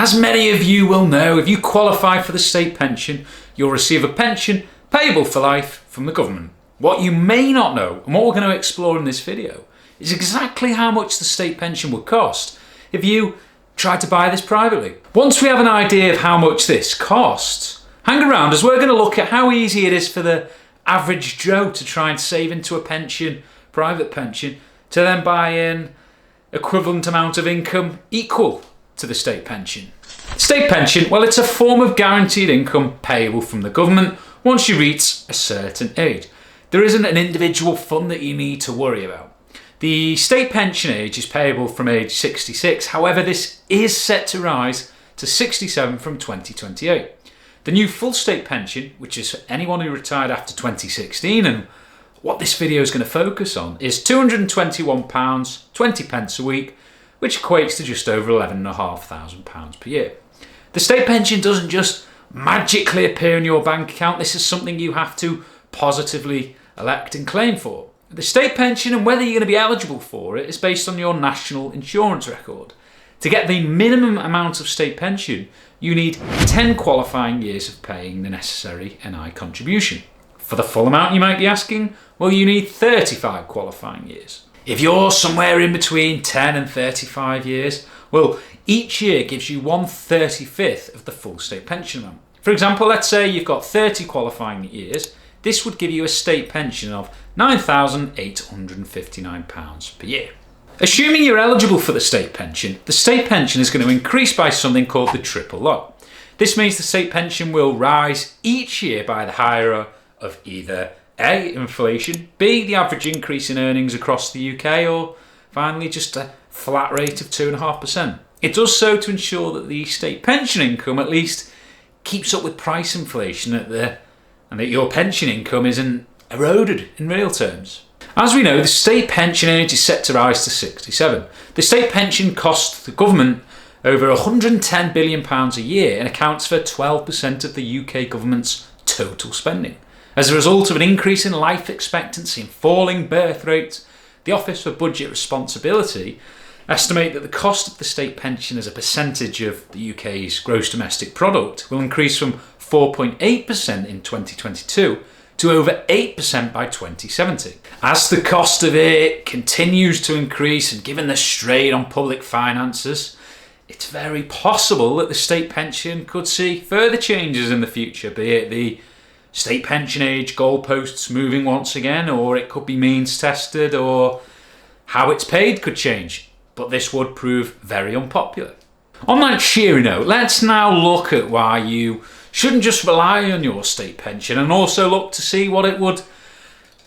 As many of you will know, if you qualify for the state pension, you'll receive a pension payable for life from the government. What you may not know, and what we're going to explore in this video, is exactly how much the state pension would cost if you tried to buy this privately. Once we have an idea of how much this costs, hang around as we're going to look at how easy it is for the average Joe to try and save into a pension, private pension, to then buy an equivalent amount of income equal to the state pension. State pension, well, it's a form of guaranteed income payable from the government once you reach a certain age. There isn't an individual fund that you need to worry about. The state pension age is payable from age 66, however this is set to rise to 67 from 2028. The new full state pension, which is for anyone who retired after 2016, and what this video is going to focus on, is £221.20 a week, which equates to just over £11,500 per year. The state pension doesn't just magically appear in your bank account. This is something you have to positively elect and claim for. The state pension and whether you're going to be eligible for it is based on your national insurance record. To get the minimum amount of state pension, you need 10 qualifying years of paying the necessary NI contribution. For the full amount, you might be asking, well, you need 35 qualifying years. If you're somewhere in between 10 and 35 years, well, each year gives you 1/35 of the full state pension amount. For example, let's say you've got 30 qualifying years. This would give you a state pension of £9,859 per year. Assuming you're eligible for the state pension is going to increase by something called the triple lock. This means the state pension will rise each year by the higher of either A, inflation, B, the average increase in earnings across the UK, or finally just a flat rate of 2.5%. It does so to ensure that the state pension income at least keeps up with price inflation and that your pension income isn't eroded in real terms. As we know, the state pension age is set to rise to 67. The state pension costs the government over £110 billion a year and accounts for 12% of the UK government's total spending. As a result of an increase in life expectancy and falling birth rates, the Office for Budget Responsibility estimate that the cost of the state pension as a percentage of the UK's gross domestic product will increase from 4.8% in 2022 to over 8% by 2070. As the cost of it continues to increase and given the strain on public finances, it's very possible that the state pension could see further changes in the future, be it the state pension age goalposts moving once again, or it could be means tested, or how it's paid could change. But this would prove very unpopular. On that cheery note, let's now look at why you shouldn't just rely on your state pension and also look to see what it would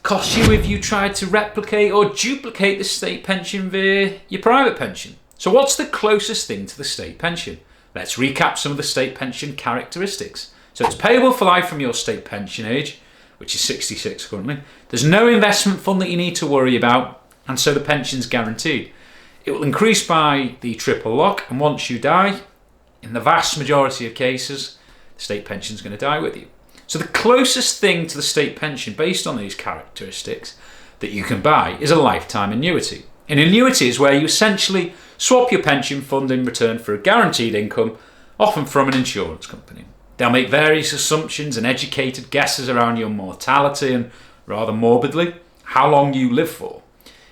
cost you if you tried to replicate or duplicate the state pension via your private pension. So what's the closest thing to the state pension? Let's recap some of the state pension characteristics. So it's payable for life from your state pension age, which is 66 currently. There's no investment fund that you need to worry about, and so the pension's guaranteed. It will increase by the triple lock, and once you die, in the vast majority of cases, the state pension is going to die with you. So the closest thing to the state pension based on these characteristics that you can buy is a lifetime annuity. An annuity is where you essentially swap your pension fund in return for a guaranteed income, often from an insurance company. They'll make various assumptions and educated guesses around your mortality and, rather morbidly, how long you live for.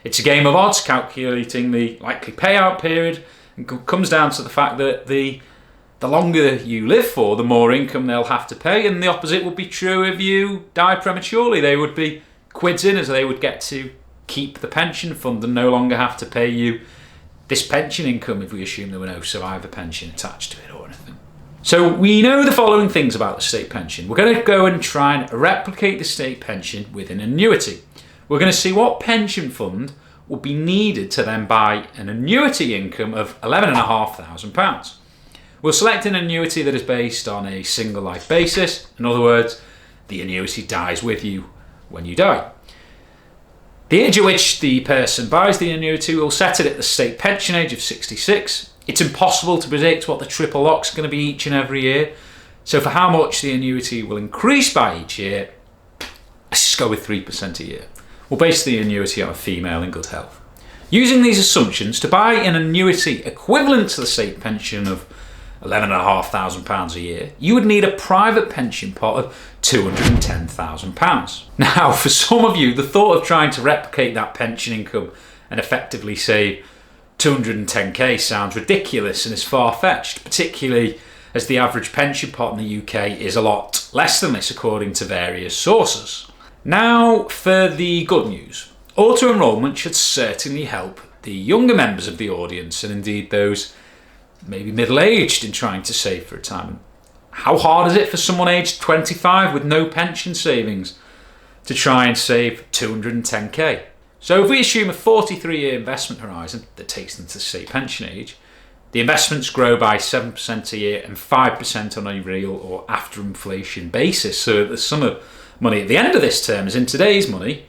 It's a game of odds calculating the likely payout period, and comes down to the fact that the longer you live for, the more income they'll have to pay, and the opposite would be true if you die prematurely. They would be quids in, as they would get to keep the pension fund and no longer have to pay you this pension income if we assume there were no survivor pension attached to it or anything. So we know the following things about the state pension. We're going to go and try and replicate the state pension with an annuity. We're going to see what pension fund will be needed to then buy an annuity income of £11,500. We'll select an annuity that is based on a single life basis. In other words, the annuity dies with you when you die. The age at which the person buys the annuity will set it at the state pension age of 66. It's impossible to predict what the triple lock's going to be each and every year. So for how much the annuity will increase by each year, let's just go with 3% a year. We'll base the annuity on a female in good health. Using these assumptions, to buy an annuity equivalent to the state pension of £11,500 a year, you would need a private pension pot of £210,000. Now, for some of you, the thought of trying to replicate that pension income and effectively save 210k sounds ridiculous and is far-fetched, particularly as the average pension pot in the UK is a lot less than this according to various sources. Now for the good news. Auto-enrolment should certainly help the younger members of the audience, and indeed those maybe middle-aged, in trying to save for retirement. How hard is it for someone aged 25 with no pension savings to try and save 210k? So if we assume a 43-year investment horizon that takes them to state pension age, the investments grow by 7% a year and 5% on a real or after inflation basis. So the sum of money at the end of this term is in today's money.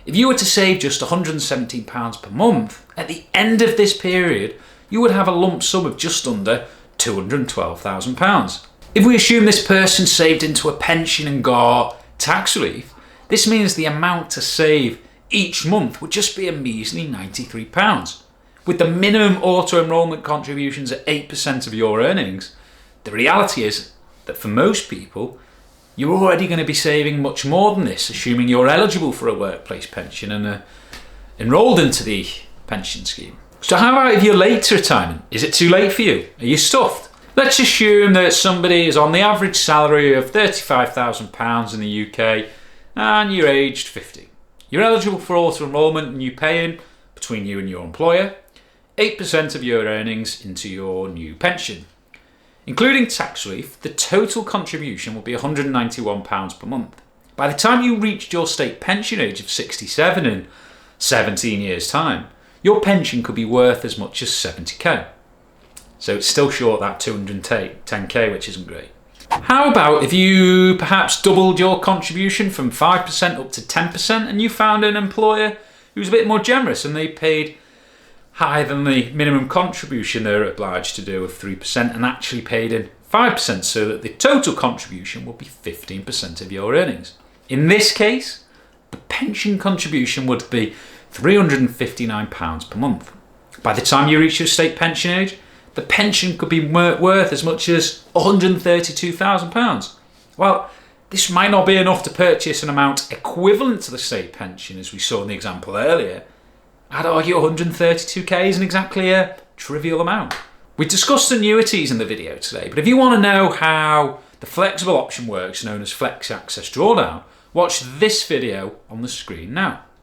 If you were to save just £117 per month, at the end of this period, you would have a lump sum of just under £212,000. If we assume this person saved into a pension and got tax relief, this means the amount to save each month would just be a measly £93. With the minimum auto-enrolment contributions at 8% of your earnings, the reality is that for most people, you're already going to be saving much more than this, assuming you're eligible for a workplace pension and are enrolled into the pension scheme. So how about if you're late to retirement? Is it too late for you? Are you stuffed? Let's assume that somebody is on the average salary of £35,000 in the UK and you're aged 50. You're eligible for auto-enrolment and you pay in, between you and your employer, 8% of your earnings into your new pension. Including tax relief, the total contribution will be £191 per month. By the time you reached your state pension age of 67 in 17 years' time, your pension could be worth as much as 70k. So it's still short that 210k, which isn't great. How about if you perhaps doubled your contribution from 5% up to 10% and you found an employer who was a bit more generous and they paid higher than the minimum contribution they're obliged to do of 3% and actually paid in 5% so that the total contribution will be 15% of your earnings. In this case, the pension contribution would be £359 per month. By the time you reach your state pension age, the pension could be worth as much as £132,000. Well, this might not be enough to purchase an amount equivalent to the state pension as we saw in the example earlier. I'd argue 132k isn't exactly a trivial amount. We discussed annuities in the video today, but if you want to know how the flexible option works, known as Flex Access Drawdown, watch this video on the screen now.